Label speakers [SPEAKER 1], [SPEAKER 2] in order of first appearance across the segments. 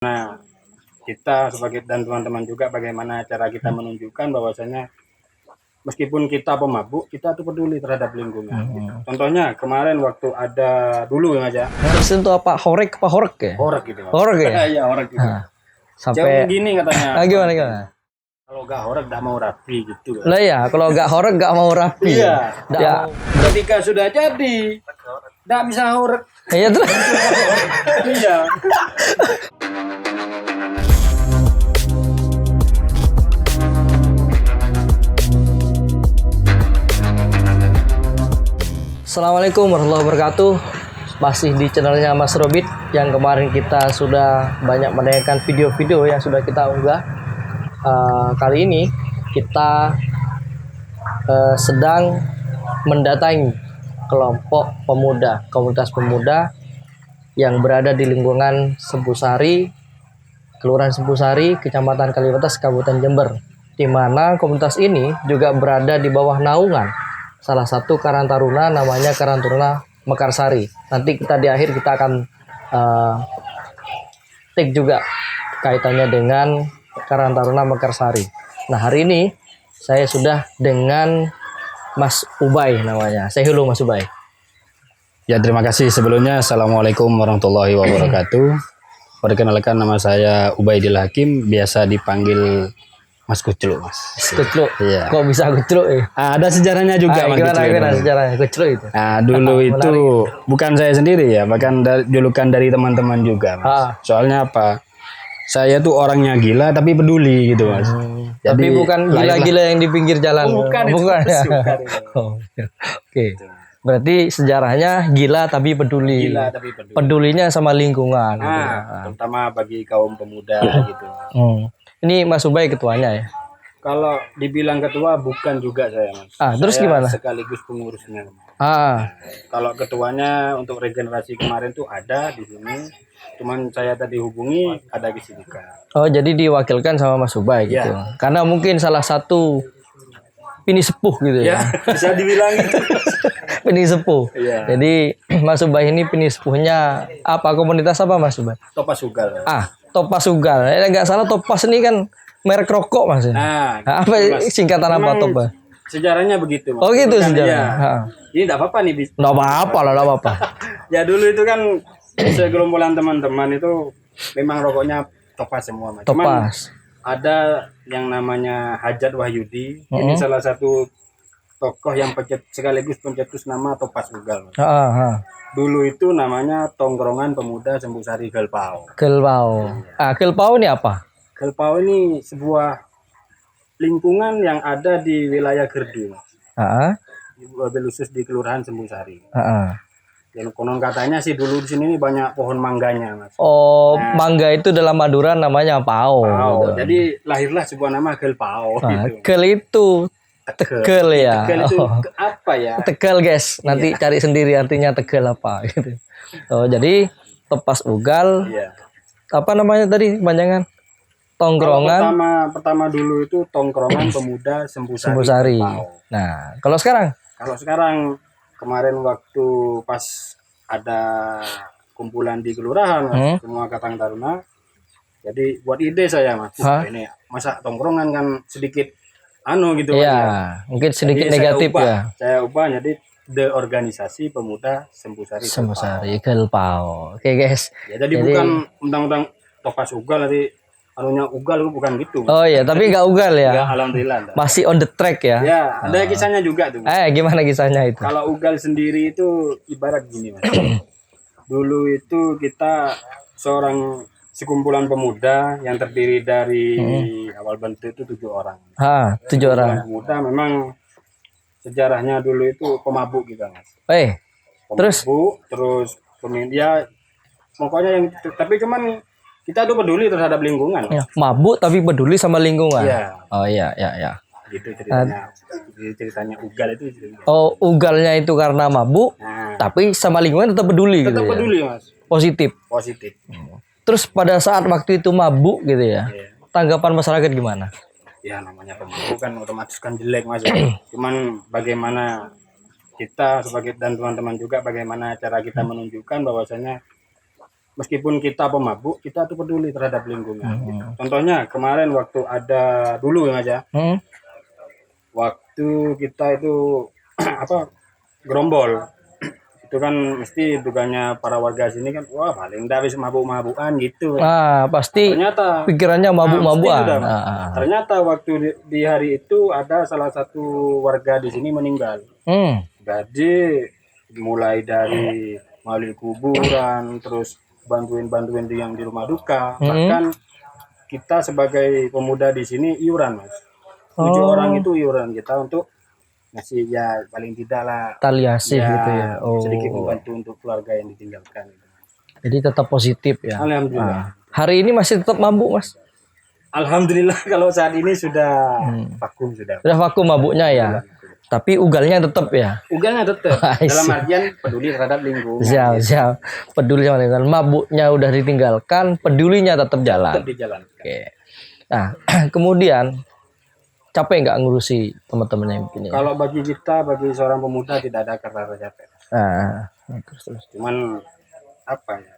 [SPEAKER 1] Nah, kita sebagai dan teman-teman juga bagaimana cara kita menunjukkan bahwasanya meskipun kita pemabuk, kita tuh peduli terhadap lingkungan. Gitu. Contohnya kemarin waktu ada dulu yang aja.
[SPEAKER 2] Harus itu apa? Horek ya?
[SPEAKER 1] Horek gitu.
[SPEAKER 2] Horek ya?
[SPEAKER 1] Iya, horek gitu.
[SPEAKER 2] Nah, sampai
[SPEAKER 1] jauh gini katanya.
[SPEAKER 2] Gimana?
[SPEAKER 1] Kalau gak horek gak mau rapi gitu.
[SPEAKER 2] Lah ya, kalau gak horek gak mau rapi.
[SPEAKER 1] Iya.
[SPEAKER 2] Ya.
[SPEAKER 1] Ketika sudah jadi, gak bisa horek.
[SPEAKER 2] Iya tuh.
[SPEAKER 1] Iya.
[SPEAKER 2] Assalamualaikum warahmatullahi wabarakatuh. Masih di channelnya Mas Robit yang kemarin kita sudah banyak menayangkan video-video yang sudah kita unggah. Kali ini kita sedang mendatangi kelompok pemuda, komunitas pemuda yang berada di lingkungan Sembusari, Kelurahan Sembusari, Kecamatan Kaliwates, Kabupaten Jember, di mana komunitas ini juga berada di bawah naungan salah satu Karang Taruna, namanya Karang Taruna Mekarsari. Nanti kita di akhir kita akan take juga kaitannya dengan Karang Taruna Mekarsari. Nah, hari ini saya sudah dengan Mas Ubay namanya. Saya halo Mas Ubay.
[SPEAKER 1] Ya, terima kasih sebelumnya. Assalamualaikum warahmatullahi wabarakatuh. Perkenalkan, nama saya Ubaidillah Hakim, biasa dipanggil Mas Kucluk, Mas.
[SPEAKER 2] Kucluk.
[SPEAKER 1] Iya.
[SPEAKER 2] Kok bisa Kucluk ya?
[SPEAKER 1] Ada sejarahnya juga, Mas.
[SPEAKER 2] Gimana sejarahnya Kucluk itu?
[SPEAKER 1] Nah, dulu itu bukan saya sendiri ya, bahkan julukan dari teman-teman juga, Mas. Soalnya apa? Saya tuh orangnya gila tapi peduli gitu, Mas.
[SPEAKER 2] Jadi, tapi bukan gila-gila yang di pinggir jalan.
[SPEAKER 1] Bukan
[SPEAKER 2] ya. Oke. Berarti sejarahnya gila tapi peduli.
[SPEAKER 1] Gila tapi peduli.
[SPEAKER 2] Pedulinya sama lingkungan.
[SPEAKER 1] Terutama bagi kaum pemuda gitu.
[SPEAKER 2] Ini Mas Ubay ketuanya ya?
[SPEAKER 1] Kalau dibilang ketua bukan juga saya, Mas.
[SPEAKER 2] Terus
[SPEAKER 1] saya
[SPEAKER 2] gimana?
[SPEAKER 1] Sekaligus pengurusnya. Kalau ketuanya untuk regenerasi kemarin tuh ada di sini. Cuman saya tadi hubungi ada kesibukan.
[SPEAKER 2] Oh, jadi diwakilkan sama Mas Ubay gitu. Ya. Karena mungkin salah satu pini sepuh gitu ya.
[SPEAKER 1] Bisa dibilang gitu.
[SPEAKER 2] Pini sepuh.
[SPEAKER 1] Ya.
[SPEAKER 2] Jadi Mas Ubay ini pini sepuhnya apa, komunitas apa Mas Ubay?
[SPEAKER 1] Topas Ugal.
[SPEAKER 2] Topas Ugal. Enggak salah, Topas ini kan merek rokok Mas. Apa singkatan apa Topas?
[SPEAKER 1] Sejarahnya begitu, Mas.
[SPEAKER 2] Oh gitu sejarahnya.
[SPEAKER 1] Ini enggak apa-apa nih, Bis.
[SPEAKER 2] Enggak apa-apa lah, enggak apa-apa.
[SPEAKER 1] Ya dulu itu kan segerombolan teman-teman itu memang rokoknya Topas semua, Mas.
[SPEAKER 2] Topas.
[SPEAKER 1] Ada yang namanya Hajat Wahyudi. Ini salah satu tokoh yang sekaligus pencetus nama Topas Ugal. Dulu itu namanya Tongkrongan Pemuda Sembusari Gelpau.
[SPEAKER 2] Gelpau ini apa?
[SPEAKER 1] Gelpau ini sebuah lingkungan yang ada di wilayah Gerdu. Lebih khusus di Kelurahan Sembusari. Yang konon katanya sih dulu di sini banyak pohon mangganya, Mas.
[SPEAKER 2] Mangga itu dalam Madura namanya pao.
[SPEAKER 1] Gitu. Jadi lahirlah sebuah nama Gelpau. Gitu.
[SPEAKER 2] Gel itu Tegal ya.
[SPEAKER 1] Tegal itu apa ya?
[SPEAKER 2] Tegal, guys. Nanti cari sendiri artinya Tegal apa gitu. Jadi Topas Ugal. Apa namanya tadi panjangan? Tongkrongan.
[SPEAKER 1] Pertama dulu itu Tongkrongan Pemuda
[SPEAKER 2] Sembusari. Nah, kalau sekarang?
[SPEAKER 1] Kalau sekarang kemarin waktu pas ada kumpulan di kelurahan, semua Karang Taruna. Jadi buat ide saya, Mas. Ini masa tongkrongan kan sedikit gitu,
[SPEAKER 2] ya. Mungkin sedikit jadi negatif
[SPEAKER 1] saya ubah jadi The Organisasi Pemuda Sembusari
[SPEAKER 2] Gelpau. Oke, guys.
[SPEAKER 1] Ya, jadi bukan undang-undang Topas Ugal, nanti anunya Ugal itu bukan gitu.
[SPEAKER 2] Oh iya, tapi nggak Ugal ya.
[SPEAKER 1] Enggak, alhamdulillah.
[SPEAKER 2] Masih on the track ya.
[SPEAKER 1] Ya, ada kisahnya juga tuh.
[SPEAKER 2] Gimana kisahnya itu?
[SPEAKER 1] Kalau Ugal sendiri itu ibarat gini, Mas. Dulu itu kita seorang sekumpulan pemuda yang terdiri dari awal bentuk itu 7 orang.
[SPEAKER 2] 7 orang.
[SPEAKER 1] Pemuda memang sejarahnya dulu itu pemabuk gitu, Mas. Terus ya pokoknya yang tapi cuman kita tuh peduli terhadap lingkungan.
[SPEAKER 2] Mabuk tapi peduli sama lingkungan. Oh iya.
[SPEAKER 1] Gitu ceritanya. Ceritanya Ugal itu.
[SPEAKER 2] Ugalnya itu karena mabuk, tapi sama lingkungan tetap peduli.
[SPEAKER 1] Tetap peduli, Mas.
[SPEAKER 2] Positif. Terus pada saat waktu itu mabuk gitu ya, tanggapan masyarakat gimana?
[SPEAKER 1] Ya namanya pemabuk kan otomatis kan jelek, Mas. Cuman bagaimana kita sebagai dan teman-teman juga bagaimana cara kita menunjukkan bahwasanya meskipun kita pemabuk, kita tuh peduli terhadap lingkungan. Gitu. Contohnya kemarin waktu ada dulu ya Mas ya, waktu kita itu apa gerombol, itu kan mesti dugaannya para warga sini kan, wah paling dah habis mabuk-mabukan gitu.
[SPEAKER 2] Pasti
[SPEAKER 1] Ternyata
[SPEAKER 2] pikirannya mabuk-mabukan.
[SPEAKER 1] Ternyata waktu di hari itu ada salah satu warga di sini meninggal. Jadi mulai dari melalui kuburan, terus bantuin yang di rumah duka, bahkan kita sebagai pemuda di sini iuran Mas. 7 orang itu iuran kita untuk ngasih ya paling tidak lah
[SPEAKER 2] taliasi
[SPEAKER 1] ya,
[SPEAKER 2] gitu ya.
[SPEAKER 1] sedikit membantu untuk keluarga yang ditinggalkan.
[SPEAKER 2] Jadi tetap positif ya.
[SPEAKER 1] Alhamdulillah.
[SPEAKER 2] Hari ini masih tetap mabuk Mas?
[SPEAKER 1] Alhamdulillah kalau saat ini sudah vakum sudah.
[SPEAKER 2] Sudah vakum mabuknya ya. Tapi ugalnya tetap ya.
[SPEAKER 1] Ugalnya tetap. Dalam artian peduli terhadap lingkungan.
[SPEAKER 2] Siap. Peduli sama lingkungan. Mabuknya udah ditinggalkan, pedulinya tetap jalan.
[SPEAKER 1] Tetap dijalankan.
[SPEAKER 2] Oke. Nah, kemudian capek nggak ngurusi teman-teman yang begini?
[SPEAKER 1] Kalau bagi kita, bagi seorang pemuda tidak ada kata capek.
[SPEAKER 2] Terus.
[SPEAKER 1] Cuman apa ya?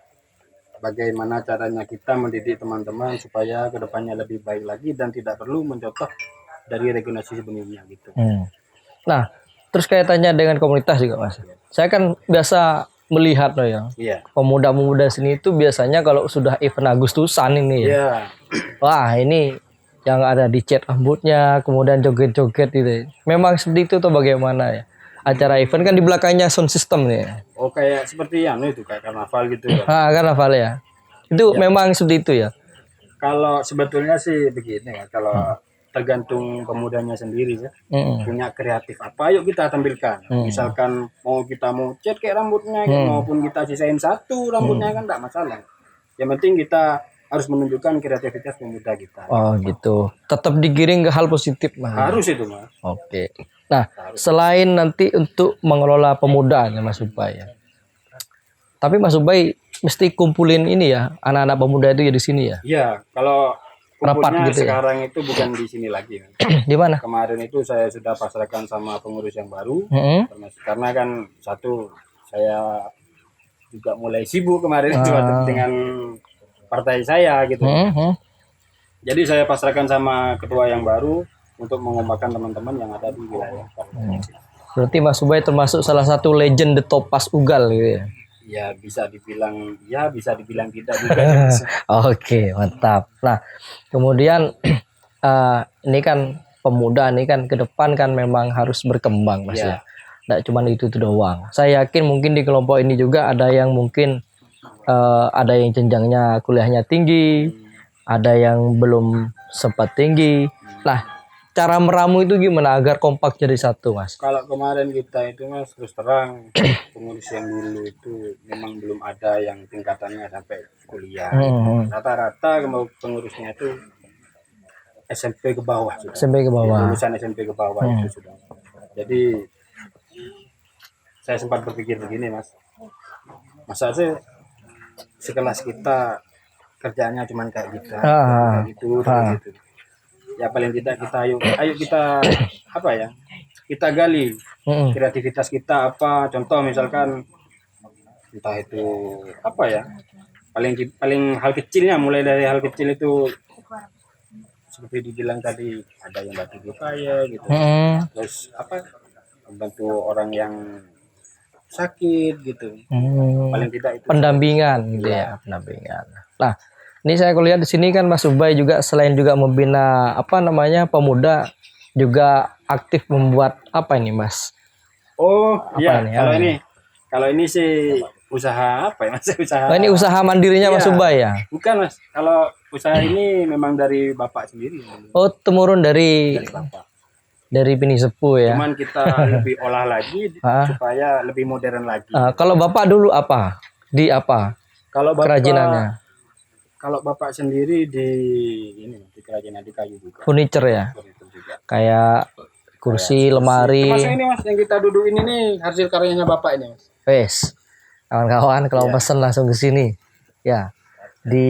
[SPEAKER 1] Bagaimana caranya kita mendidik teman-teman supaya kedepannya lebih baik lagi dan tidak perlu mencontoh dari regulasi sebelumnya gitu.
[SPEAKER 2] Nah, terus kaitannya dengan komunitas juga Mas. Saya kan biasa melihat loh ya.
[SPEAKER 1] Iya.
[SPEAKER 2] Pemuda-pemuda sini itu biasanya kalau sudah event Agustusan ini ya.
[SPEAKER 1] Iya.
[SPEAKER 2] Wah, ini yang ada di cat rambutnya, kemudian joget-joget gitu. Memang seperti itu atau bagaimana ya? Acara event kan di belakangnya sound system nih.
[SPEAKER 1] Oh kayak seperti itu kayak karnaval gitu ya.
[SPEAKER 2] Karnaval ya. Itu memang seperti itu ya.
[SPEAKER 1] Kalau sebetulnya sih begini ya, kalau tergantung pemudanya sendiri ya. Punya kreatif apa yuk kita tampilkan. Misalkan kita mau cat kayak rambutnya maupun kita sisain satu rambutnya kan enggak masalah. Yang penting kita harus menunjukkan kreativitas pemuda kita.
[SPEAKER 2] Oh gitu. Tetap digiring ke hal positif Mas.
[SPEAKER 1] Harus itu Mas.
[SPEAKER 2] Oke. Nah, selain nanti untuk mengelola pemuda ya Mas Ubay ya. Tapi Mas Ubay mesti kumpulin ini ya, anak-anak pemuda itu ya di sini ya.
[SPEAKER 1] Iya, kalau kumpulnya
[SPEAKER 2] gitu
[SPEAKER 1] sekarang itu bukan di sini lagi.
[SPEAKER 2] Di mana?
[SPEAKER 1] Kemarin itu saya sudah pasrahkan sama pengurus yang baru. Karena kan satu saya juga mulai sibuk kemarin dengan partai saya gitu. Jadi saya pasrahkan sama ketua yang baru untuk mengombakkan teman-teman yang ada di wilayah.
[SPEAKER 2] Berarti Mas Ubay termasuk salah satu legend The Topas Ugal gitu ya.
[SPEAKER 1] Ya bisa dibilang ya, bisa dibilang tidak juga.
[SPEAKER 2] Oke, mantap. Nah, kemudian ini kan pemuda ini kan ke depan kan memang harus berkembang Mas ya. Nggak cuma itu doang. Saya yakin mungkin di kelompok ini juga ada yang mungkin ada yang jenjangnya kuliahnya tinggi, ada yang belum sempat tinggi. Nah, cara meramu itu gimana agar kompak jadi satu Mas?
[SPEAKER 1] Kalau kemarin kita itu Mas terus terang pengurus yang dulu itu memang belum ada yang tingkatannya sampai kuliah. Rata-rata pengurusnya itu SMP ke bawah sudah.
[SPEAKER 2] SMP ke bawah.
[SPEAKER 1] Lulusan SMP ke bawah itu sudah. Jadi saya sempat berpikir begini Mas. Masa sih sekelas kita kerjaannya cuma kayak gitu, gitu. Ya paling tidak kita ayo kita apa ya? Kita gali kreativitas kita apa? Contoh misalkan entah itu apa ya? Paling hal kecilnya, mulai dari hal kecil itu seperti dibilang tadi ada yang batu gupaya gitu. Terus apa? Membantu orang yang sakit gitu. Paling tidak itu
[SPEAKER 2] pendampingan gitu ya, pendampingan. Nah, ini saya lihat di sini kan Mas Ubay juga selain juga membina apa namanya pemuda juga aktif membuat apa ini Mas?
[SPEAKER 1] Oh iya,
[SPEAKER 2] ini?
[SPEAKER 1] Kalau ini sih usaha apa ya Mas? Usaha.
[SPEAKER 2] Ini usaha mandirinya Mas Ubay ya?
[SPEAKER 1] Bukan Mas, kalau usaha ini memang dari bapak sendiri.
[SPEAKER 2] Oh, temurun dari
[SPEAKER 1] bapak.
[SPEAKER 2] Dari Bini Sepuh ya.
[SPEAKER 1] Cuman kita lebih olah lagi supaya lebih modern lagi.
[SPEAKER 2] Kalau bapak dulu apa? Di apa?
[SPEAKER 1] Kalau bapak
[SPEAKER 2] kerajinannya?
[SPEAKER 1] Kalau bapak sendiri di kerajinan di kayu juga.
[SPEAKER 2] Furniture ya.
[SPEAKER 1] Juga.
[SPEAKER 2] Kayak kursi, lemari.
[SPEAKER 1] Termasuk ini Mas yang kita duduk ini nih hasil karyanya bapak ini Mas.
[SPEAKER 2] Wes. Kawan-kawan kalau pesen langsung ke sini. Ya. Di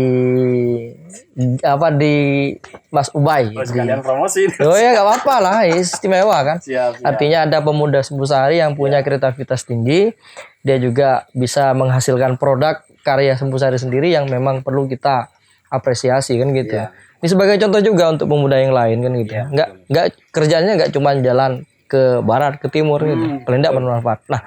[SPEAKER 2] Mas Ubay.
[SPEAKER 1] Sekalian promosi.
[SPEAKER 2] Oh ya nggak apa-apa lah, istimewa kan.
[SPEAKER 1] Siap.
[SPEAKER 2] Artinya ada pemuda Sebusari yang punya kreativitas tinggi, dia juga bisa menghasilkan produk karya Sembusari sendiri yang memang perlu kita apresiasi kan gitu.
[SPEAKER 1] Iya.
[SPEAKER 2] Ini sebagai contoh juga untuk pemuda yang lain kan gitu.
[SPEAKER 1] Iya,
[SPEAKER 2] Nggak kerjanya nggak cuma jalan ke barat ke timur gitu. Paling nggak bermanfaat. Nah,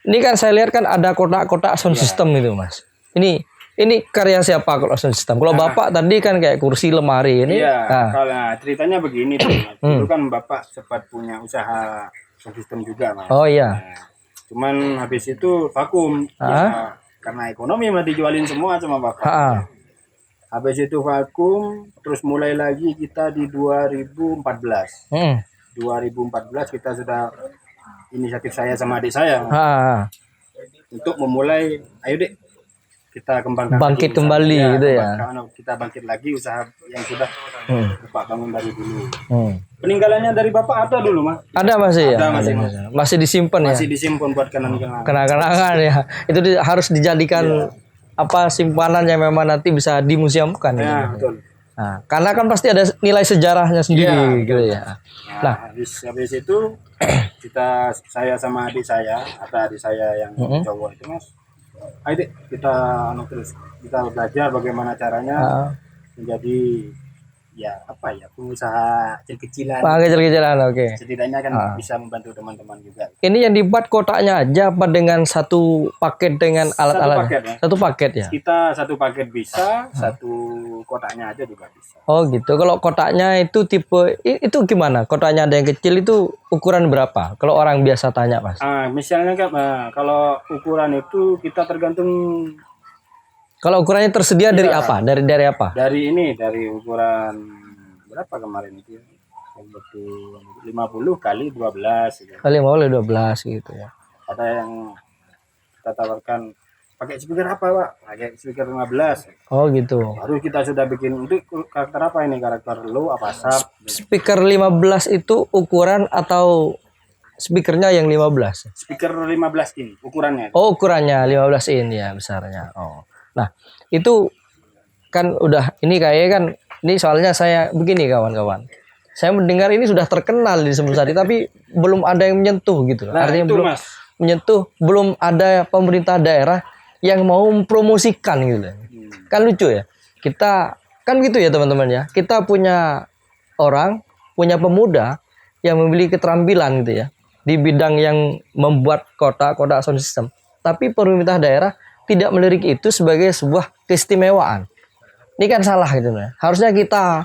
[SPEAKER 2] ini kan saya lihat kan ada kotak-kotak sound system itu Mas. Ini karya siapa kalau sound system? Kalau Bapak tadi kan kayak kursi lemari ini.
[SPEAKER 1] Iya,
[SPEAKER 2] Nah,
[SPEAKER 1] kalau ceritanya begini tuh, Mas. Dulu kan Bapak sempat punya usaha sound system juga, Mas.
[SPEAKER 2] oh iya.
[SPEAKER 1] Nah, cuman habis itu vakum. Ya, karena ekonomi mah dijualin semua sama Bapak.
[SPEAKER 2] Ha.
[SPEAKER 1] Habis itu vakum, terus mulai lagi kita di 2014.
[SPEAKER 2] Hmm.
[SPEAKER 1] 2014 kita sudah inisiatif saya sama adik saya
[SPEAKER 2] Ha.
[SPEAKER 1] untuk memulai, ayo dek kita kembangkan
[SPEAKER 2] Bangkit
[SPEAKER 1] lagi
[SPEAKER 2] kembali
[SPEAKER 1] usaha.
[SPEAKER 2] gitu ya.
[SPEAKER 1] Kita bangkit lagi usaha yang sudah Bapak bangun dari dulu.
[SPEAKER 2] Hmm.
[SPEAKER 1] Peninggalannya dari Bapak ada dulu, Mas.
[SPEAKER 2] Ada masih ya?
[SPEAKER 1] Ada masih, Mas.
[SPEAKER 2] Masih disimpan ya?
[SPEAKER 1] Masih disimpan buat kenang-kenangan.
[SPEAKER 2] Kenang-kenangan ya. Itu harus dijadikan apa simpanan yang memang nanti bisa dimuseumkan.
[SPEAKER 1] Ya,
[SPEAKER 2] gitu.
[SPEAKER 1] betul.
[SPEAKER 2] Nah, karena kan pasti ada nilai sejarahnya sendiri gitu ya.
[SPEAKER 1] Nah, habis itu saya sama adik saya, ada adik saya yang cowok itu, Mas. Ayo dek, kita belajar bagaimana caranya menjadi pengusaha kecil-kecilan.
[SPEAKER 2] Kecil-kecilan, oke.
[SPEAKER 1] Setidaknya kan bisa membantu teman-teman juga.
[SPEAKER 2] Ini yang dibuat kotaknya aja apa dengan satu paket dengan alat-alatnya?
[SPEAKER 1] Paket, ya.
[SPEAKER 2] Satu paket ya?
[SPEAKER 1] Kita satu paket bisa, satu kotaknya aja juga bisa.
[SPEAKER 2] Oh gitu. Kalau kotaknya itu tipe itu gimana? Kotaknya ada yang kecil itu ukuran berapa? Kalau orang biasa tanya, Mas.
[SPEAKER 1] Misalnya kan kalau ukuran itu kita tergantung.
[SPEAKER 2] Kalau ukurannya tersedia dari apa? Dari apa?
[SPEAKER 1] Dari ukuran berapa kemarin itu? 50 kali 12 gitu.
[SPEAKER 2] Kali 12 gitu ya.
[SPEAKER 1] Ada yang kita tawarkan pakai speaker apa, Pak? Pakai speaker 15.
[SPEAKER 2] Oh gitu.
[SPEAKER 1] Baru kita sudah bikin untuk karakter apa ini? Karakter low apa sub?
[SPEAKER 2] Speaker 15 itu ukuran atau speakernya yang 15?
[SPEAKER 1] Speaker 15 in ukurannya.
[SPEAKER 2] Oh, ukurannya 15 in ya besarnya. Oh. Nah, itu kan udah ini kayaknya kan ini soalnya saya begini kawan-kawan. Saya mendengar ini sudah terkenal di Sembusari tapi belum ada yang menyentuh gitu.
[SPEAKER 1] Nah,
[SPEAKER 2] artinya
[SPEAKER 1] itu,
[SPEAKER 2] belum
[SPEAKER 1] Mas.
[SPEAKER 2] menyentuh, belum ada pemerintah daerah yang mau mempromosikan gitu. Kan lucu ya. Kita kan gitu ya teman-teman ya. Kita punya punya pemuda yang memiliki keterampilan gitu ya di bidang yang membuat kotak-kotak sound system. Tapi pemerintah daerah tidak melirik itu sebagai sebuah keistimewaan. Ini kan salah gitu ya. Harusnya kita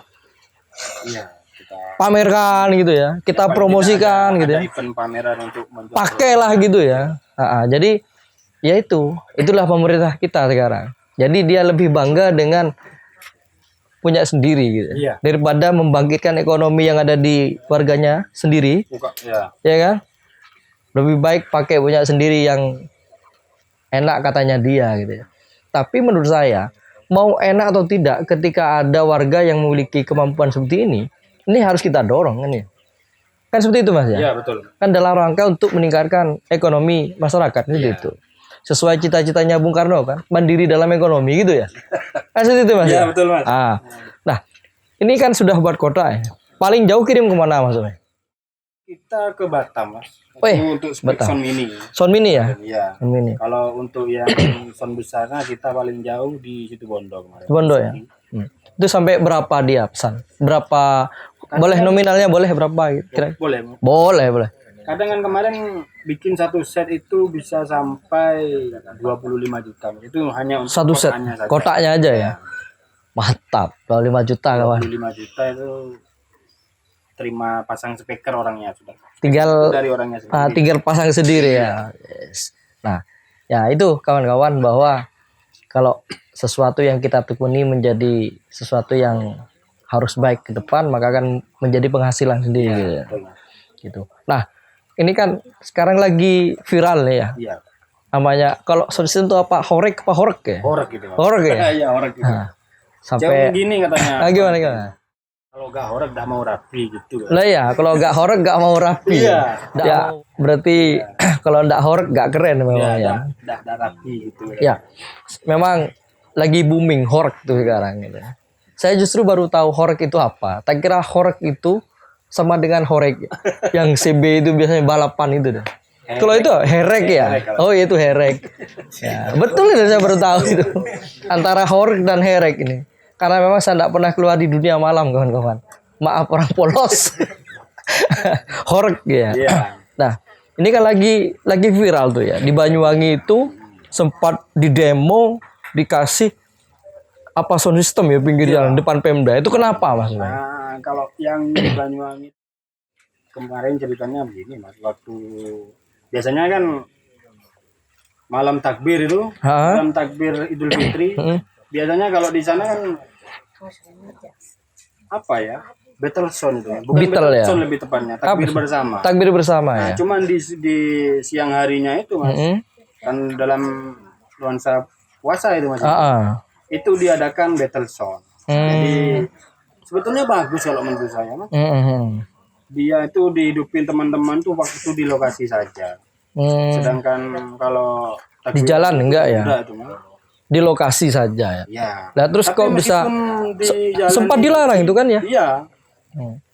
[SPEAKER 2] pamerkan gitu ya. Kita promosikan gitu ya.
[SPEAKER 1] Event pameran untuk
[SPEAKER 2] pakailah gitu ya. Jadi ya itulah pemerintah kita sekarang. Jadi dia lebih bangga dengan punya sendiri gitu.
[SPEAKER 1] Iya.
[SPEAKER 2] Daripada membangkitkan ekonomi yang ada di warganya sendiri. Ya kan? Lebih baik pakai punya sendiri yang enak katanya dia gitu ya. Tapi menurut saya mau enak atau tidak ketika ada warga yang memiliki kemampuan seperti ini harus kita dorong kan ya. Kan seperti itu Mas ya?
[SPEAKER 1] Iya, betul.
[SPEAKER 2] Kan dalam rangka untuk meningkatkan ekonomi masyarakat itu. Sesuai cita-citanya Bung Karno kan, mandiri dalam ekonomi gitu ya. Kan seperti itu Mas.
[SPEAKER 1] Iya, betul Mas.
[SPEAKER 2] Nah, ini kan sudah buat kotak ya. Paling jauh kirim kemana Mas?
[SPEAKER 1] Kita ke Batam Mas. Untuk sound mini.
[SPEAKER 2] Sound mini ya?
[SPEAKER 1] Iya.
[SPEAKER 2] Sound mini.
[SPEAKER 1] Kalau untuk yang sound besarnya kita paling jauh di Situbondo kemarin.
[SPEAKER 2] Situbondo ya. Itu sampai berapa dia pesan? Berapa? Boleh nominalnya boleh berapa? Kira? Boleh.
[SPEAKER 1] Kadang kan kemarin bikin satu set itu bisa sampai 25 juta. Itu hanya untuk
[SPEAKER 2] satu set. Kotaknya aja ya. Mantap. 25 juta kawan.
[SPEAKER 1] 25 juta itu terima pasang speaker orangnya sudah.
[SPEAKER 2] Tinggal
[SPEAKER 1] dari orangnya sendiri.
[SPEAKER 2] Tinggal pasang sendiri ya. Yes. Nah, ya itu kawan-kawan bahwa kalau sesuatu yang kita tekuni menjadi sesuatu yang harus baik ke depan maka akan menjadi penghasilan sendiri gitu. Nah, ini kan sekarang lagi viral nih ya.
[SPEAKER 1] Iya.
[SPEAKER 2] Namanya kalau sound system itu apa? Horek ya?
[SPEAKER 1] Horek gitu.
[SPEAKER 2] Horek ya?
[SPEAKER 1] Iya, horek gitu.
[SPEAKER 2] Sampai
[SPEAKER 1] gini katanya.
[SPEAKER 2] Gimana?
[SPEAKER 1] Kalau nggak horek nggak mau rapi gitu.
[SPEAKER 2] Lah ya, kalau nggak horek nggak mau rapi.
[SPEAKER 1] Iya.
[SPEAKER 2] Ya, berarti kalau nggak horek nggak keren memang ya.
[SPEAKER 1] Nggak rapi gitu.
[SPEAKER 2] Ya, memang lagi booming horek tuh sekarang gitu. Saya justru baru tahu horek itu apa. Tak kira horek itu sama dengan horek yang CB itu biasanya balapan itu deh. Kalau itu herek ya? Oh itu herek. Ya, betul itu saya baru tahu itu. Antara horek dan herek ini. Karena memang saya tidak pernah keluar di dunia malam kawan-kawan. Maaf orang polos. Horek ya.
[SPEAKER 1] Iya.
[SPEAKER 2] Nah, ini kan lagi viral tuh ya. Di Banyuwangi itu sempat didemo dikasih apa sound system ya pinggir jalan depan Pemda. Itu kenapa maksudnya?
[SPEAKER 1] Nah, kalau yang di Banyuwangi kemarin ceritanya begini Mas, waktu biasanya kan malam takbir itu, malam takbir Idul Fitri, biasanya kalau di sana kan apa ya? Battle sound itu, bukan battle
[SPEAKER 2] ya?
[SPEAKER 1] sound lebih tepatnya, takbir bersama.
[SPEAKER 2] Takbir bersama
[SPEAKER 1] Nah,
[SPEAKER 2] ya.
[SPEAKER 1] cuman di siang harinya itu Mas, kan dalam nuansa puasa itu Mas. Itu diadakan battle sound. Jadi sebetulnya bagus kalau menurut saya Mas. Dia itu dihidupin teman-teman tuh waktu itu di lokasi saja. Sedangkan kalau
[SPEAKER 2] di jalan enggak ya?
[SPEAKER 1] Itu,
[SPEAKER 2] di lokasi saja ya.
[SPEAKER 1] Ya.
[SPEAKER 2] Nah, terus kok bisa sempat dilarang itu kan ya?
[SPEAKER 1] Iya.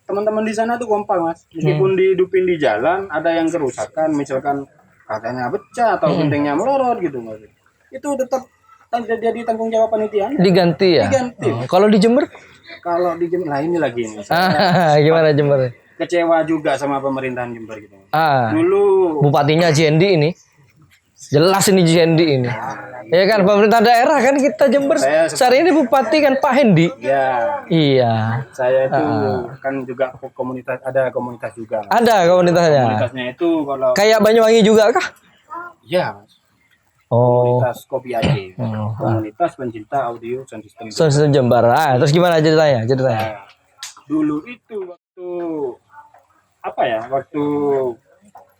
[SPEAKER 1] Teman-teman di sana tuh kompak Mas. Meskipun dihidupin di jalan, ada yang kerusakan, misalkan katanya pecah atau gentengnya melorot gitu Mas. Itu tetap jadi tanggung jawab panitia.
[SPEAKER 2] Diganti ya? Diganti. Kalau di Jember?
[SPEAKER 1] Kalau di Jember, nah ini lagi ini.
[SPEAKER 2] Gimana Jember?
[SPEAKER 1] Kecewa juga sama pemerintahan Jember gitu. Dulu
[SPEAKER 2] bupatinya Jendi ini. Jelas ini Jendi ini. Ya kan pemerintah daerah kan kita Jember. Hari ini bupati kan Pak Hendi.
[SPEAKER 1] Ya.
[SPEAKER 2] Iya.
[SPEAKER 1] Saya itu kan juga komunitas, ada komunitas juga. Mas.
[SPEAKER 2] Ada komunitasnya.
[SPEAKER 1] Komunitasnya itu kalau
[SPEAKER 2] kayak Banyuwangi juga kah?
[SPEAKER 1] Iya, Mas. Komunitas Kopi Aceh. Komunitas pencinta audio sound system.
[SPEAKER 2] Sound system Jember. Terus gimana ceritanya?
[SPEAKER 1] Nah, dulu itu waktu apa ya? Waktu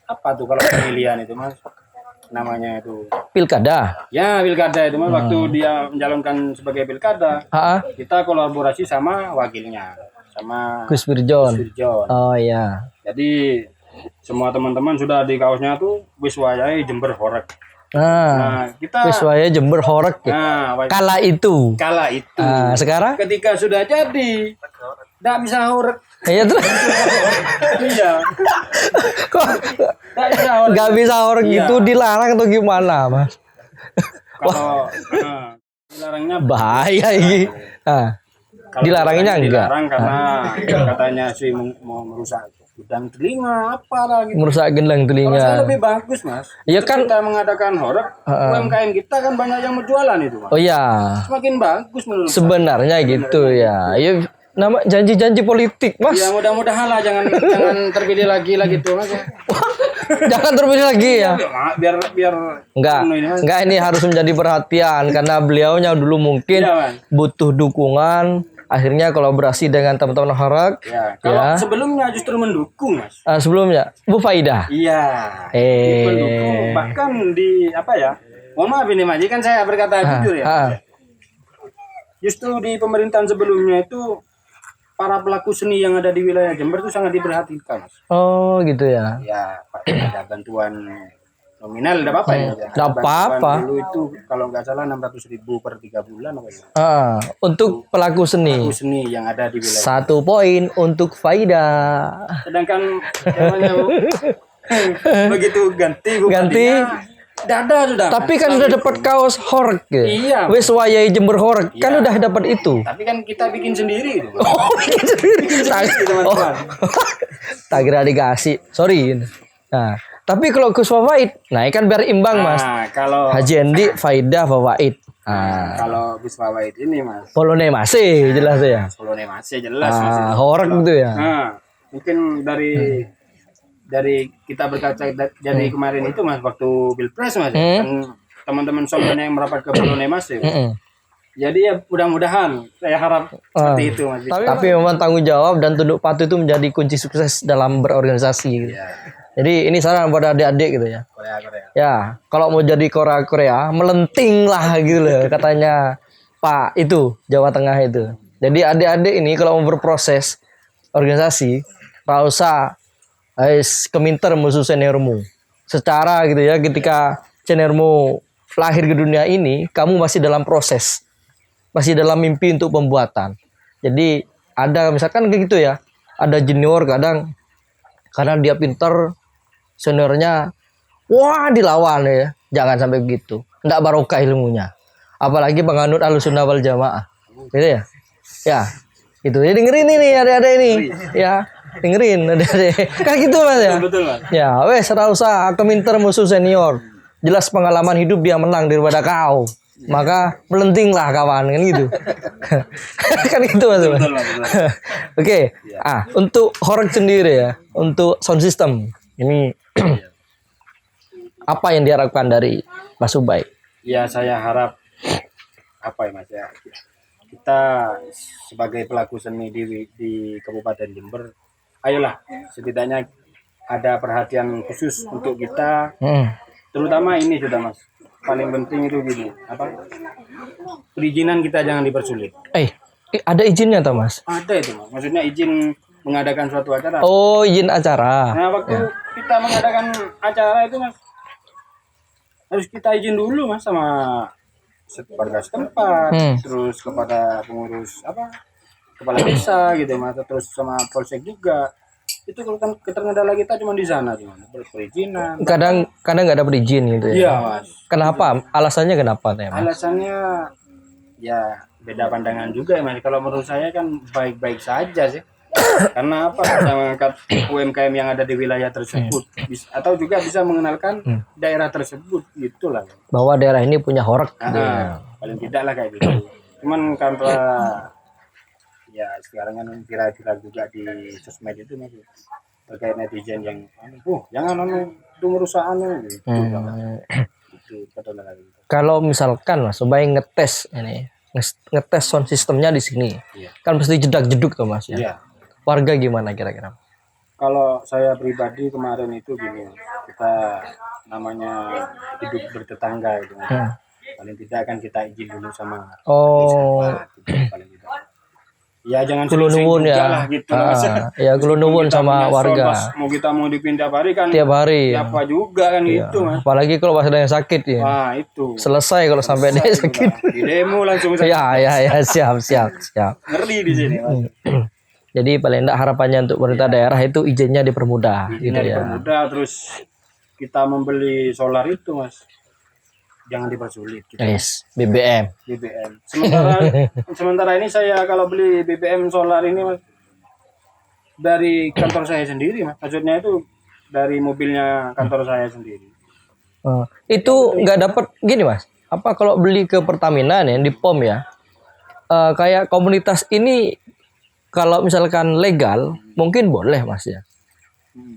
[SPEAKER 1] apa tuh kalau pemilihan itu Mas? Namanya itu
[SPEAKER 2] pilkada.
[SPEAKER 1] Ya, pilkada itu Mas. Waktu dia mencalonkan sebagai pilkada, kita kolaborasi sama wakilnya, sama
[SPEAKER 2] Gus Birjon. Oh iya.
[SPEAKER 1] Jadi semua teman-teman sudah di kaosnya tuh Wiswayai Jember Horek. Nah, kita
[SPEAKER 2] Wiswayai Jember Horek.
[SPEAKER 1] Nah,
[SPEAKER 2] kala itu.
[SPEAKER 1] Sekarang ketika sudah jadi nggak bisa horek.
[SPEAKER 2] Iya terus.
[SPEAKER 1] Iya.
[SPEAKER 2] Kok nggak bisa horek gitu dilarang atau gimana Mas?
[SPEAKER 1] Kalau dilarangnya
[SPEAKER 2] bahaya ini. Dilaranginnya enggak?
[SPEAKER 1] Dilarang karena katanya sih mau merusak gendang telinga apa gitu.
[SPEAKER 2] Merusak gendang telinga.
[SPEAKER 1] Kalau lebih bagus Mas.
[SPEAKER 2] Iya kan
[SPEAKER 1] kita mengadakan horek, UMKM kita kan banyak yang berjualan itu Mas.
[SPEAKER 2] Oh iya.
[SPEAKER 1] Semakin bagus menurut
[SPEAKER 2] sebenarnya saya. Gitu ya. Ya nama janji-janji politik Mas.
[SPEAKER 1] Ya mudah-mudahan lah jangan terpilih lagi tuh Mas.
[SPEAKER 2] Jangan terpilih lagi ya.
[SPEAKER 1] Biar
[SPEAKER 2] enggak ini harus menjadi perhatian karena beliaunya dulu mungkin butuh dukungan. Akhirnya kolaborasi dengan teman-teman Horek.
[SPEAKER 1] Ya, kalau sebelumnya justru mendukung Mas.
[SPEAKER 2] Sebelumnya Bu Faidah.
[SPEAKER 1] Iya. Mendukung bahkan di apa ya? Mohon maaf ini Mas, kan saya berkata jujur ya. Justru di pemerintahan sebelumnya itu para pelaku seni yang ada di wilayah Jember itu sangat diperhatikan Mas.
[SPEAKER 2] Oh gitu ya.
[SPEAKER 1] Ya, ada bantuan nominal enggak apa-apa ya.
[SPEAKER 2] Enggak apa-apa.
[SPEAKER 1] Dulu itu kalau nggak salah 600.000 per 3 bulan apa ya.
[SPEAKER 2] Untuk pelaku seni.
[SPEAKER 1] Pelaku seni yang ada di wilayah.
[SPEAKER 2] 1 poin untuk Faida.
[SPEAKER 1] Sedangkan begitu ganti dada sudah.
[SPEAKER 2] Tapi kan udah dapat kaos Horek ya.
[SPEAKER 1] Iya.
[SPEAKER 2] Wiswayai Jember Horek kan udah dapat itu.
[SPEAKER 1] Tapi kan kita bikin sendiri itu.
[SPEAKER 2] Bikin sendiri teman-teman. Tak kira dikasih. Sorry. Nah, tapi kalau Gus Fawaid, nah kan biar imbang Mas.
[SPEAKER 1] Kalau
[SPEAKER 2] Haji Endi, Faidah, Fawaid.
[SPEAKER 1] Kalau Gus Fawaid ini Mas.
[SPEAKER 2] Polone masih jelas ya.
[SPEAKER 1] Polone masih jelas Mas.
[SPEAKER 2] Horek gitu ya.
[SPEAKER 1] Mungkin dari kita berkaca dari kemarin itu Mas waktu Pilpres Mas kan teman-teman soalnya yang merapat ke Polone masih. Jadi ya mudah-mudahan saya harap seperti itu Mas.
[SPEAKER 2] Tapi memang tanggung jawab dan tunduk patuh itu menjadi kunci sukses dalam berorganisasi gitu. Jadi ini saran buat adik-adik gitu ya.
[SPEAKER 1] Korea.
[SPEAKER 2] Ya, kalau mau jadi Korea, melenting lah gitu loh katanya Pak itu Jawa Tengah itu. Jadi adik-adik ini kalau mau berproses organisasi, gak usah keminter musuh seniormu. Secara gitu ya, ketika seniormu lahir ke dunia ini, kamu masih dalam proses. Masih dalam mimpi untuk pembuatan. Jadi ada misalkan kayak gitu ya. Ada junior kadang karena dia pinter, seniornya wah dilawan ya. Jangan sampai begitu. Nggak barokah ilmunya. Apalagi penganut Ahlussunnah wal Jamaah. Gitu ya. Ya. Itu. Ya dengerin ini ada ini. Ya. Dengerin adik-adik. Kan gitu Mas ya.
[SPEAKER 1] Betul, Mas.
[SPEAKER 2] Ya, wes ora usah keminter musuh senior. Jelas pengalaman hidup dia menang daripada kau. Maka melentinglah kawan kan gitu. Kan gitu Mas.
[SPEAKER 1] Betul, Mas.
[SPEAKER 2] Oke. Untuk horeg sendiri ya, untuk sound system. Ini apa yang diharapkan dari Mas Ubay?
[SPEAKER 1] Ya, saya harap apa ya Mas ya. Kita sebagai pelaku seni di Kabupaten Jember, ayolah setidaknya ada perhatian khusus untuk kita, terutama ini sudah Mas. Paling penting itu gini, apa? Perizinan kita jangan dipersulit.
[SPEAKER 2] Ada izinnya toh Mas?
[SPEAKER 1] Ada itu Mas. Maksudnya izin mengadakan suatu acara.
[SPEAKER 2] Oh, izin acara.
[SPEAKER 1] Nah, waktu kita mengadakan acara itu Mas, harus kita izin dulu Mas sama warga setempat, terus kepada pengurus apa? Kepala desa gitu Mas, terus sama polsek juga. Itu kan keterkendala kita cuma di sana cuma perizinan.
[SPEAKER 2] Kadang nggak ada berizin gitu ya.
[SPEAKER 1] Iya Mas.
[SPEAKER 2] Kenapa? Alasannya kenapa nih Mas?
[SPEAKER 1] Alasannya ya beda pandangan juga ya Mas. Kalau menurut saya kan baik-baik saja sih. Karena apa? Bisa mengangkat UMKM yang ada di wilayah tersebut, atau juga bisa mengenalkan daerah tersebut, gitulah.
[SPEAKER 2] Bahwa daerah ini punya horeg.
[SPEAKER 1] Paling tidak lah kayak gitu. Cuman karena ya sekarang kan viral-viral juga di sosmed itu Mas, terkait netizen yang jangan itu merusak gitu. Itu betul lagi. Kalau
[SPEAKER 2] misalkan Mas Ubay ngetes ini, ngetes sound sistemnya di sini, kan pasti jedak-jeduk tuh Mas ya.
[SPEAKER 1] Iya.
[SPEAKER 2] Warga gimana kira-kira?
[SPEAKER 1] Kalau saya pribadi kemarin itu gini, kita namanya hidup bertetangga gitu. Paling tidak kan kita izin dulu sama paling tidak. Ya jangan
[SPEAKER 2] kulunwun ya.
[SPEAKER 1] Gitu,
[SPEAKER 2] ya kulunwun sama warga.
[SPEAKER 1] Mau kita mau dipindah hari kan
[SPEAKER 2] tiap hari.
[SPEAKER 1] Siapa juga kan gitu Mas.
[SPEAKER 2] Apalagi kalau pas ada yang sakit ya.
[SPEAKER 1] Itu.
[SPEAKER 2] Selesai kalau sampai dia sakit.
[SPEAKER 1] Di demo langsung.
[SPEAKER 2] Ya siap.
[SPEAKER 1] Ngeri di sini Mas.
[SPEAKER 2] Jadi paling enggak harapannya untuk pemerintah daerah itu izinnya dipermudah gitu ya.
[SPEAKER 1] Dipermudah, terus kita membeli solar itu Mas. Jangan dipersulit gitu.
[SPEAKER 2] BBM.
[SPEAKER 1] Sementara ini saya kalau beli BBM solar ini Mas, dari kantor saya sendiri Mas. Maksudnya itu dari mobilnya kantor saya sendiri.
[SPEAKER 2] Itu nggak dapat gini Mas. Apa kalau beli ke Pertamina nih di POM ya? Kayak komunitas ini kalau misalkan legal mungkin boleh Mas ya.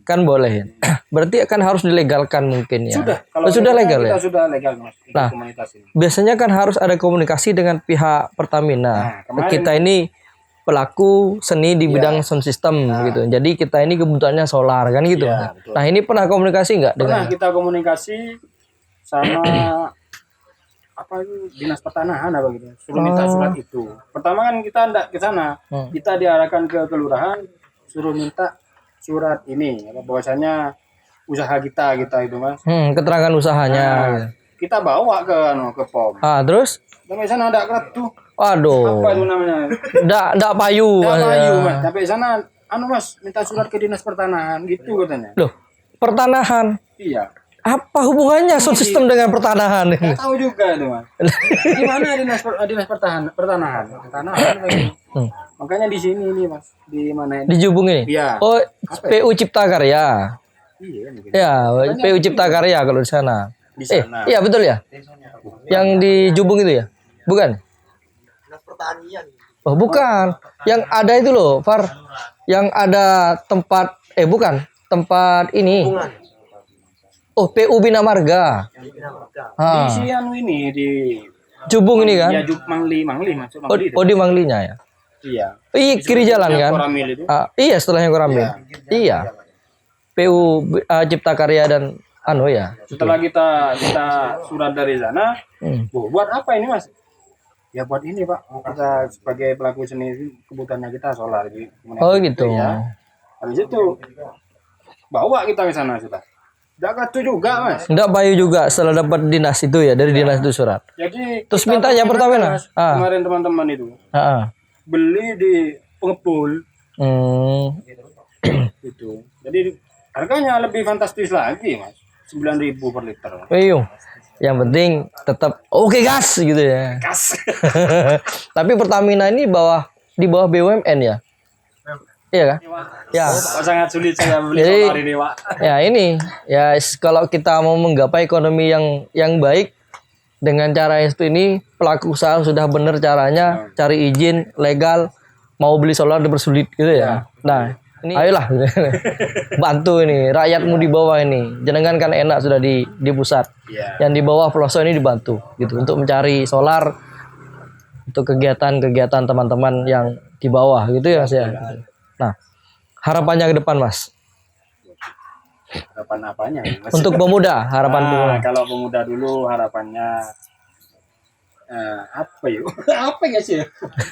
[SPEAKER 2] Kan boleh ya. Berarti kan harus dilegalkan mungkin ya. Sudah legal ya.
[SPEAKER 1] Sudah legal Mas.
[SPEAKER 2] Nah, biasanya kan harus ada komunikasi dengan pihak Pertamina. Kita ini pelaku seni di bidang sound system gitu. Jadi kita ini kebutuhannya solar kan gitu. Nah, ini pernah komunikasi nggak dengan?
[SPEAKER 1] Pernah kita komunikasi sama dinas pertanahan apa gitu. Suruh minta surat itu. Pertama kan kita enggak ke sana. Kita diarahkan ke kelurahan suruh minta surat ini bahwasanya usaha kita itu Mas.
[SPEAKER 2] Keterangan usahanya.
[SPEAKER 1] Kita bawa ke POM.
[SPEAKER 2] Terus?
[SPEAKER 1] Sampai sana ada kartu.
[SPEAKER 2] Waduh.
[SPEAKER 1] Apa itu namanya?
[SPEAKER 2] Ndak payu.
[SPEAKER 1] Ndak payu Mas. Sampai sana Mas minta surat ke dinas pertanahan gitu katanya.
[SPEAKER 2] Loh, pertanahan?
[SPEAKER 1] Iya.
[SPEAKER 2] Apa hubungannya sound system dengan pertanahan?
[SPEAKER 1] Nggak tahu juga itu Mas. Di mana dinas pertanahan? Makanya di sini nih Mas, di mana ini?
[SPEAKER 2] Di Jubung ini?
[SPEAKER 1] Iya.
[SPEAKER 2] Oh, PU Cipta Karya.
[SPEAKER 1] Iya,
[SPEAKER 2] ya, PU Cipta Karya kalau di sana.
[SPEAKER 1] Di sana.
[SPEAKER 2] Iya betul ya. Yang di Jubung itu ya? Bukan?
[SPEAKER 3] Dinas Pertanian.
[SPEAKER 2] Oh, bukan. Yang ada itu loh, Far. Yang ada tempat bukan, tempat ini. Oh, PU Bina Marga.
[SPEAKER 1] Di siang ini di
[SPEAKER 2] Jubung ini kan?
[SPEAKER 1] Ya, Mangli masuk
[SPEAKER 2] Mangli. Oh, di Manglinya ya.
[SPEAKER 1] Iya.
[SPEAKER 2] Kiri jalan kan? Iya, setelah yang Koramil. Iya. PU Cipta Karya dan ya.
[SPEAKER 1] Setelah kita surat dari sana, buat apa ini Mas? Ya buat ini Pak. Kita sebagai pelaku seni kebutuhannya kita solar gitu.
[SPEAKER 2] Oh gitu.
[SPEAKER 1] Ya. Habis itu bawa kita ke sana sudah. Enggak kartu juga Mas.
[SPEAKER 2] Enggak payu juga setelah dapat dinas itu ya, dari dinas itu surat.
[SPEAKER 1] Jadi
[SPEAKER 2] terus minta yang Pertamina.
[SPEAKER 1] Kemarin teman-teman itu. Beli di pengepul. Gitu. Jadi harganya lebih fantastis lagi Mas. 9.000 per liter.
[SPEAKER 2] Iyo. Yang penting tetap oke gas gitu ya.
[SPEAKER 1] Gas.
[SPEAKER 2] Tapi Pertamina ini di bawah BUMN ya. Iya kan? Ya.
[SPEAKER 1] Oh, sangat sulit saya beli
[SPEAKER 2] Jadi,
[SPEAKER 1] solar ini, Pak.
[SPEAKER 2] Ya ini ya kalau kita mau menggapai ekonomi yang baik dengan cara itu ini pelaku usaha sudah benar caranya cari izin legal mau beli solar dipersulit gitu ya. Nah ini ayolah bantu ini rakyatmu di bawah ini jenengan kan enak sudah di pusat yang di bawah pelosok ini dibantu gitu untuk mencari solar untuk kegiatan-kegiatan teman-teman yang di bawah gitu ya Mas ya. Nah harapannya ke depan Mas.
[SPEAKER 1] Harapan apanya? Mas?
[SPEAKER 2] Untuk pemuda, harapan pemuda.
[SPEAKER 1] Kalau pemuda dulu harapannya apa yuk? Apa ya sih?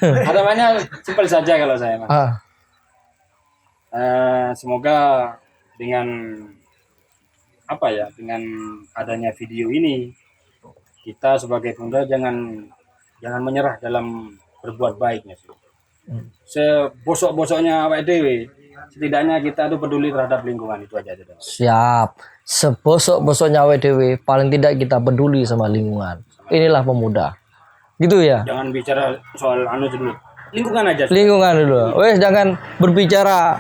[SPEAKER 1] Harapannya simpel saja kalau saya Mas. Semoga dengan dengan adanya video ini kita sebagai pemuda jangan menyerah dalam berbuat baiknya sih. Sebosok-bosoknya awake dhewe, setidaknya kita tuh peduli terhadap lingkungan itu aja.
[SPEAKER 2] Siap. Sebosok-bosoknya awake dhewe, paling tidak kita peduli sama lingkungan. Inilah pemuda. Gitu ya.
[SPEAKER 1] Jangan bicara soal dulu. Lingkungan aja.
[SPEAKER 2] Lingkungan dulu. Wes jangan berbicara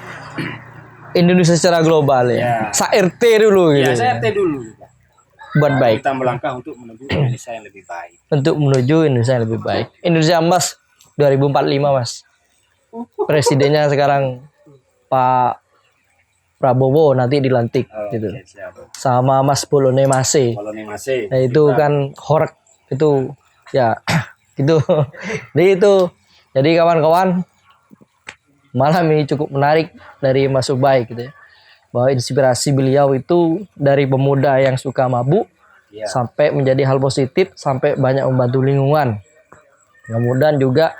[SPEAKER 2] Indonesia secara global ya. Sa-RT dulu gitu.
[SPEAKER 1] Ya, saya RT dulu.
[SPEAKER 2] Buat baik.
[SPEAKER 1] Kita melangkah untuk menuju Indonesia yang lebih baik.
[SPEAKER 2] Untuk menuju Indonesia yang lebih baik. Indonesia Emas 2045 Mas. Presidennya sekarang Pak Prabowo nanti dilantik gitu.
[SPEAKER 1] Siap.
[SPEAKER 2] Sama Mas Bolone Mase. Nah, itu kan horek itu ya gitu. Jadi kawan-kawan malam ini cukup menarik dari Mas Ubay gitu ya. Bahwa inspirasi beliau itu dari pemuda yang suka mabuk sampai menjadi hal positif sampai banyak membantu lingkungan. Kemudian juga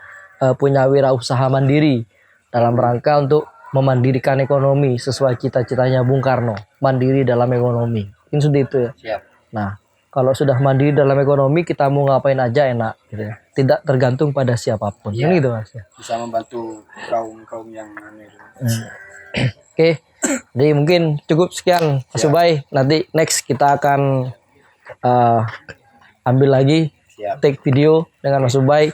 [SPEAKER 2] punya wirausaha mandiri dalam rangka untuk memandirikan ekonomi sesuai cita-citanya Bung Karno, mandiri dalam ekonomi. Ini sudah itu ya.
[SPEAKER 1] Siap.
[SPEAKER 2] Nah, kalau sudah mandiri dalam ekonomi kita mau ngapain aja enak gitu ya. Tidak tergantung pada siapapun. Kan gitu Mas ya.
[SPEAKER 1] Bisa membantu kaum yang aneh.
[SPEAKER 2] Oke. Jadi mungkin cukup sekian Mas Ubay. Nanti next kita akan ambil lagi take video dengan Mas Ubay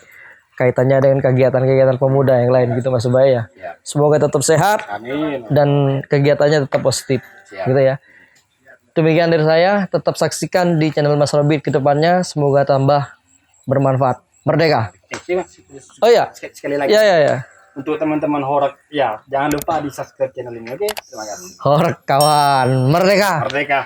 [SPEAKER 2] kaitannya dengan kegiatan-kegiatan pemuda yang lain gitu Mas Ubay ya. Semoga tetap sehat.
[SPEAKER 1] Amin.
[SPEAKER 2] Dan kegiatannya tetap positif. Gitu ya. Demikian dari saya, tetap saksikan di channel Mas Robit ke depannya, semoga tambah bermanfaat. Merdeka. Oh iya.
[SPEAKER 1] Sekali lagi.
[SPEAKER 2] Ya.
[SPEAKER 1] Untuk teman-teman horek, ya jangan lupa di subscribe channel ini, oke? Terima kasih.
[SPEAKER 2] Horek kawan, merdeka.
[SPEAKER 1] Merdeka.